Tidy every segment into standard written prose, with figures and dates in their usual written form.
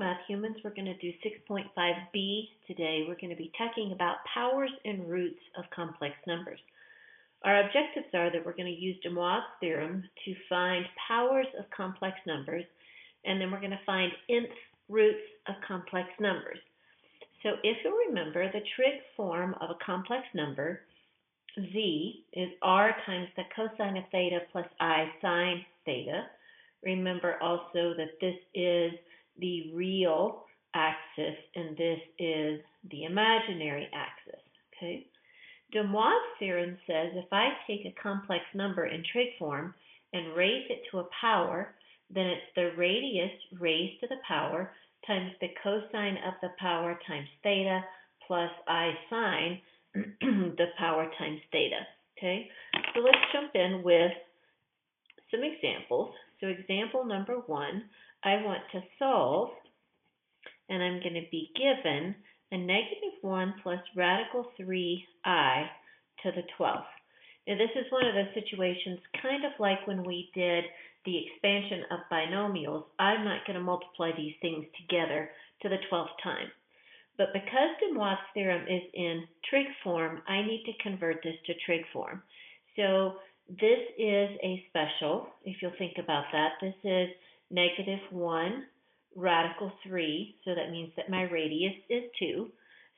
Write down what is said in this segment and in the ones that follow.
Math Humans, we're going to do 6.5b today. We're going to be talking about powers and roots of complex numbers. Our objectives are that we're going to use de Moivre's theorem to find powers of complex numbers, and then we're going to find nth roots of complex numbers. So if you'll remember, the trig form of a complex number, z, is r times the cosine of theta plus I sine theta. Remember also that this is the real axis and this is the imaginary axis. Okay. De Moivre's theorem says if I take a complex number in trig form and raise it to a power, then it's the radius raised to the power times the cosine of the power times theta plus I sine the power times theta. Okay, so let's jump in with some examples. So example number 1, I want to solve, and I'm going to be given a -1 plus radical 3i to the 12th. Now this is one of those situations kind of like when we did the expansion of binomials. I'm not going to multiply these things together to the 12th time. But because de Moivre's theorem is in trig form, I need to convert this to trig form. So this is a special, if you'll think about that. This is -1 radical 3, so that means that my radius is 2.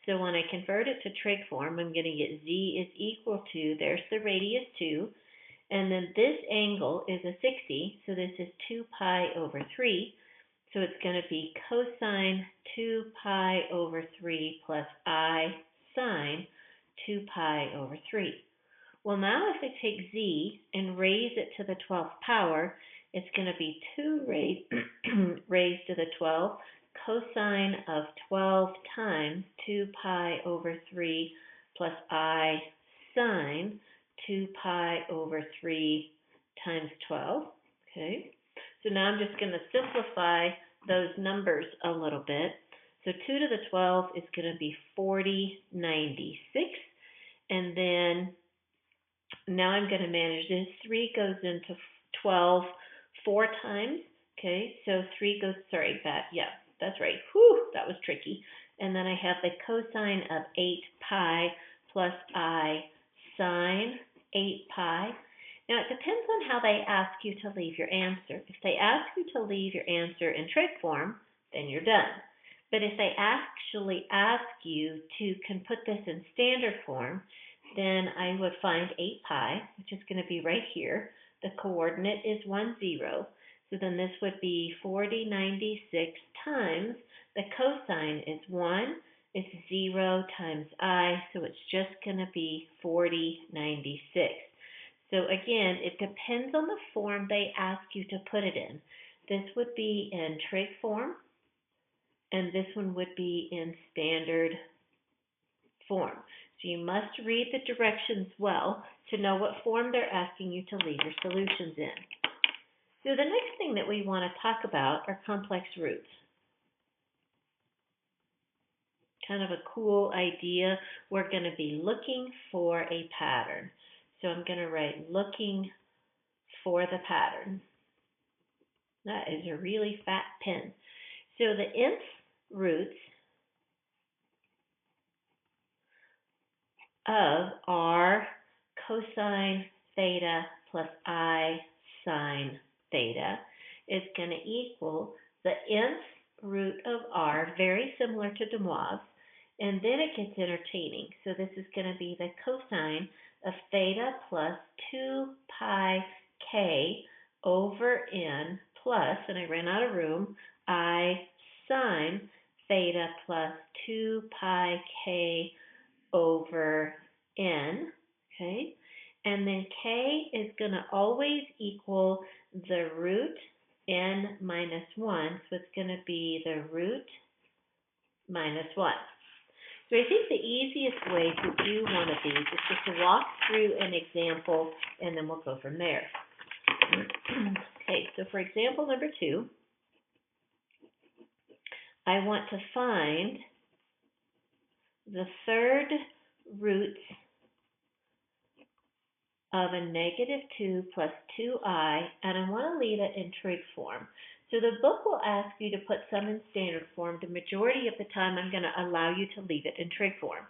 So when I convert it to trig form, I'm going to get z is equal to, there's the radius 2, and then this angle is a 60, so this is 2 pi over 3. So it's going to be cosine 2 pi over 3 plus I sine 2 pi over 3. Well, now if I take z and raise it to the 12th power, it's going to be 2 raised to the 12th cosine of 12 times 2 pi over 3 plus I sine 2 pi over 3 times 12. Okay, so now I'm just going to simplify those numbers a little bit. So 2 to the 12 is going to be 4096, and then now I'm going to manage this. 3 goes into 12 4 times. Okay, so 3 goes, sorry, that's right. Whew, that was tricky. And then I have the cosine of 8 pi plus I sine 8 pi. Now, it depends on how they ask you to leave your answer. If they ask you to leave your answer in trig form, then you're done. But if they actually ask you to put this in standard form, then I would find 8 pi, which is going to be right here. The coordinate is 1, 0. So then this would be 4096 times, the cosine is 1, it's 0 times I, so it's just going to be 4096. So again, it depends on the form they ask you to put it in. This would be in trig form, and this one would be in standard form. So you must read the directions well to know what form they're asking you to leave your solutions in. So the next thing that we want to talk about are complex roots. Kind of a cool idea. We're going to be looking for a pattern. So I'm going to write looking for the pattern. That is a really fat pen. So the nth roots of r cosine theta plus I sine theta is going to equal the nth root of r, very similar to de Moivre's, and then it gets entertaining. So this is going to be the cosine of theta plus 2 pi k over n plus, and I ran out of room, I sine theta plus 2 pi k over n, okay? And then k is going to always equal the root n minus 1, so it's going to be the root minus 1. So I think the easiest way to do one of these is just to walk through an example, and then we'll go from there. Okay, so for example number 2, I want to find the third root of a -2 plus 2i, and I want to leave it in trig form. So the book will ask you to put some in standard form. The majority of the time, I'm going to allow you to leave it in trig form.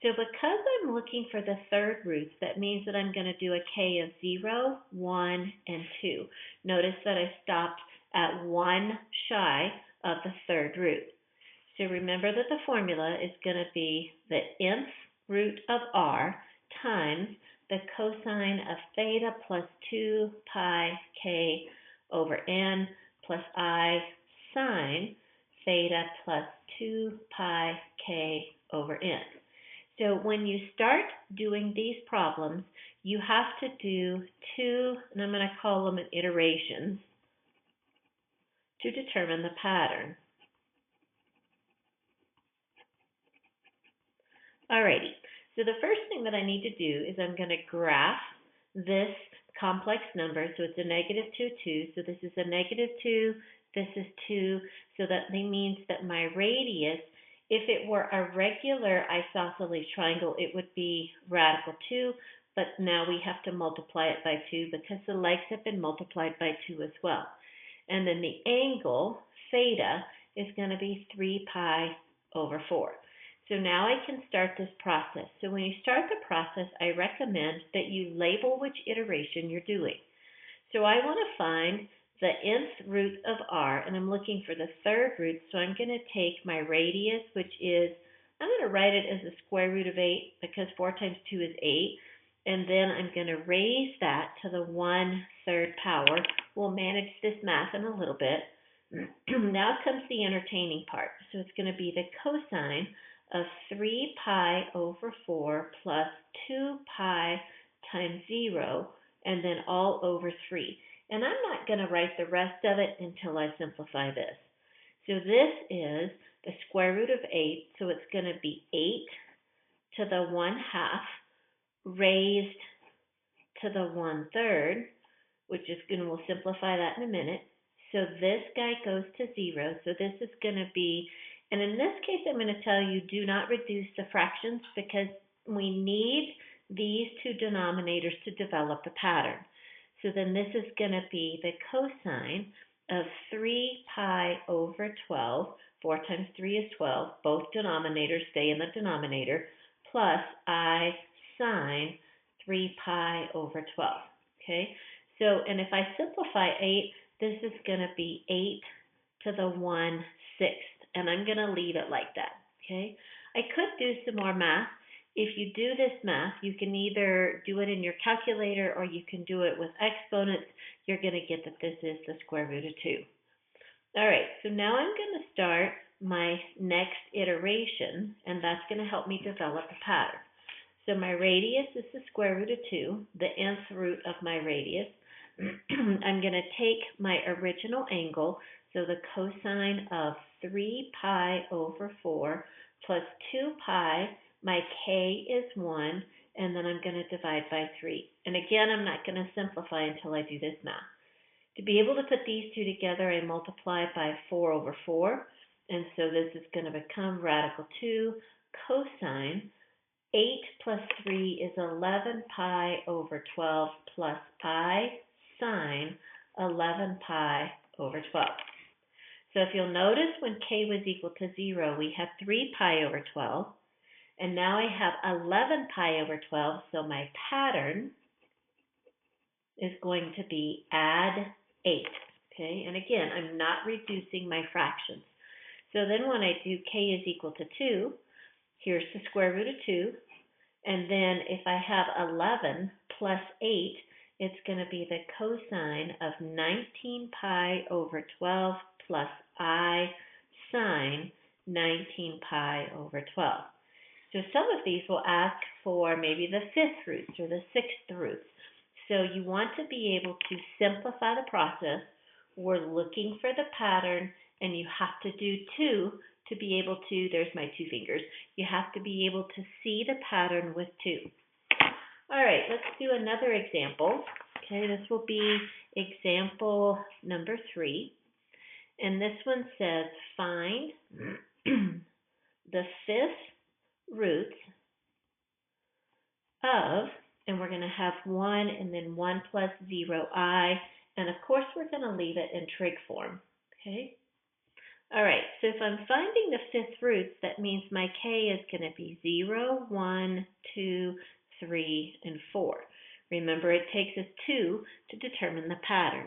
So because I'm looking for the third roots, that means that I'm going to do a k of 0, 1, and 2. Notice that I stopped at 1 shy of the third root. So remember that the formula is going to be the nth root of r times the cosine of theta plus 2 pi k over n plus I sine theta plus 2 pi k over n. So when you start doing these problems, you have to do two, and I'm going to call them iterations, to determine the pattern. Alrighty, so the first thing that I need to do is I'm going to graph this complex number. So it's a negative 2, 2. So this is a negative 2, this is 2. So that means that my radius, if it were a regular isosceles triangle, it would be radical 2. But now we have to multiply it by 2 because the legs have been multiplied by 2 as well. And then the angle, theta, is going to be 3 pi over 4. So now I can start this process. So when you start the process, I recommend that you label which iteration you're doing. So I want to find the nth root of r, and I'm looking for the third root. So I'm going to take my radius, which is, I'm going to write it as the square root of 8 because 4 times 2 is 8. And then I'm going to raise that to the 1/3 power. We'll manage this math in a little bit. Now comes the entertaining part. So it's going to be the cosine of 3 pi over 4 plus 2 pi times 0, and then all over 3. And I'm not going to write the rest of it until I simplify this. So this is the square root of 8, so it's going to be 8 to the 1/2 raised to the 1/3, which is going to, we'll simplify that in a minute. So this guy goes to 0, so this is going to be, and in this case, I'm going to tell you, do not reduce the fractions because we need these two denominators to develop the pattern. So then this is going to be the cosine of 3 pi over 12. 4 times 3 is 12. Both denominators stay in the denominator, plus I sine 3 pi over 12. Okay? So, and if I simplify 8, this is going to be 8 to the 1/6. And I'm going to leave it like that, okay? I could do some more math. If you do this math, you can either do it in your calculator or you can do it with exponents. You're going to get that this is the square root of 2. All right, so now I'm going to start my next iteration, and that's going to help me develop a pattern. So my radius is the square root of 2, the nth root of my radius. I'm going to take my original angle, so the cosine of 3 pi over 4 plus 2 pi, my k is 1, and then I'm going to divide by 3. And again, I'm not going to simplify until I do this math. To be able to put these two together, I multiply by 4 over 4, and so this is going to become radical 2 cosine 8 plus 3 is 11 pi over 12 plus I sine 11 pi over 12. So if you'll notice when k was equal to 0, we have 3 pi over 12. And now I have 11 pi over 12, so my pattern is going to be add 8. Okay, and again, I'm not reducing my fractions. So then when I do k is equal to 2, here's the square root of 2. And then if I have 11 plus 8, it's going to be the cosine of 19 pi over 12 plus I sine 19 pi over 12. So some of these will ask for maybe the 5th roots or the 6th roots. So you want to be able to simplify the process. We're looking for the pattern, and you have to do 2 to be able to, there's my 2 fingers, you have to be able to see the pattern with 2. All right, let's do another example. Okay, this will be example number 3. And this one says, find the 5th root of, and we're going to have 1 and then 1 plus 0i, and of course we're going to leave it in trig form, okay? All right, so if I'm finding the fifth roots, that means my k is going to be 0, 1, 2, 3, and 4. Remember, it takes us 2 to determine the pattern.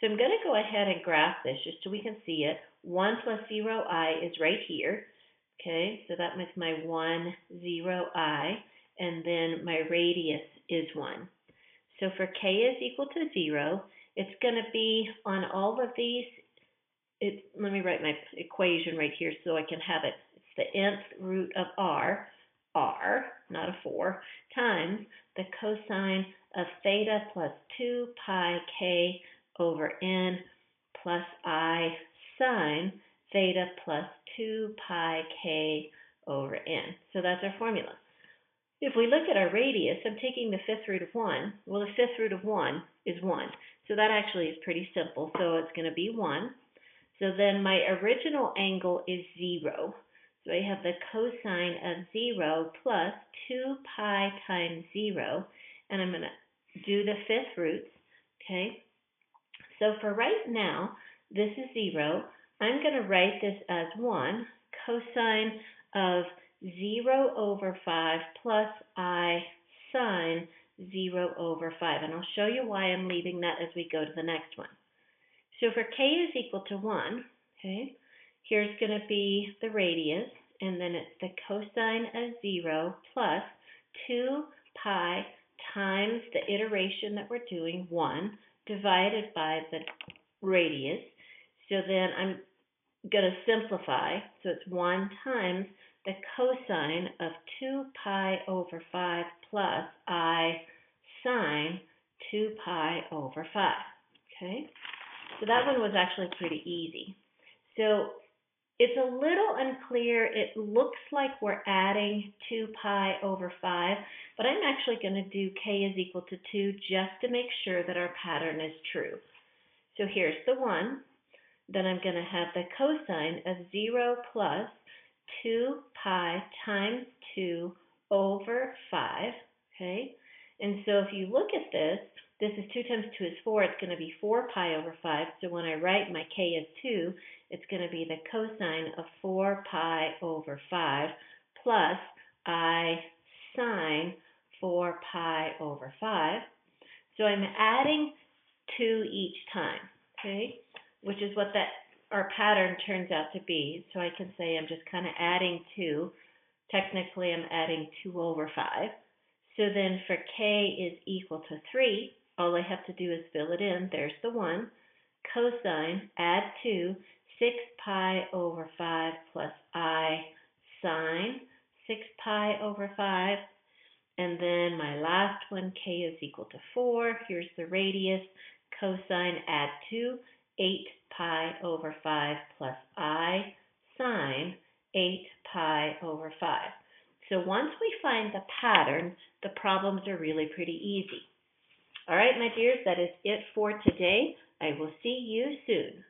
So I'm going to go ahead and graph this just so we can see it. 1 plus 0i is right here. Okay, so that makes my 1, 0i, and then my radius is 1. So for k is equal to 0, it's going to be on all of these. Let me write my equation right here so I can have it. It's the nth root of r, not a 4, times the cosine of theta plus 2 pi k over n plus I sine theta plus 2 pi k over n. So that's our formula. If we look at our radius, I'm taking the fifth root of 1. Well, the fifth root of 1 is 1. So that actually is pretty simple. So it's going to be 1. So then my original angle is 0. So I have the cosine of 0 plus 2 pi times 0. And I'm going to do the fifth roots. Okay. So for right now, this is 0. I'm going to write this as 1 cosine of 0 over 5 plus I sine 0 over 5. And I'll show you why I'm leaving that as we go to the next one. So for k is equal to 1, okay, here's going to be the radius, and then it's the cosine of 0 plus 2 pi times the iteration that we're doing, 1, divided by the radius. So then I'm going to simplify. So it's 1 times the cosine of 2 pi over 5 plus I sine 2 pi over 5, okay? So that one was actually pretty easy. So it's a little unclear. It looks like we're adding 2 pi over 5, but I'm actually going to do k is equal to 2 just to make sure that our pattern is true. So here's the 1. Then I'm going to have the cosine of 0 plus 2 pi times 2 over 5, okay? And so if you look at this, this is 2 times 2 is 4. It's going to be 4 pi over 5. So when I write my k as 2, it's going to be the cosine of 4 pi over 5 plus I sine 4 pi over 5. So I'm adding 2 each time, okay, which is what our pattern turns out to be. So I can say I'm just kind of adding 2. Technically, I'm adding 2 over 5. So then for k is equal to 3, all I have to do is fill it in. There's the 1. Cosine, add 2, 6 pi over 5 plus I sine 6 pi over 5. And then my last one, k is equal to 4. Here's the radius. Cosine, add 2, 8 pi over 5 plus I sine 8 pi over 5. So once we find the pattern, the problems are really pretty easy. All right, my dears, that is it for today. I will see you soon.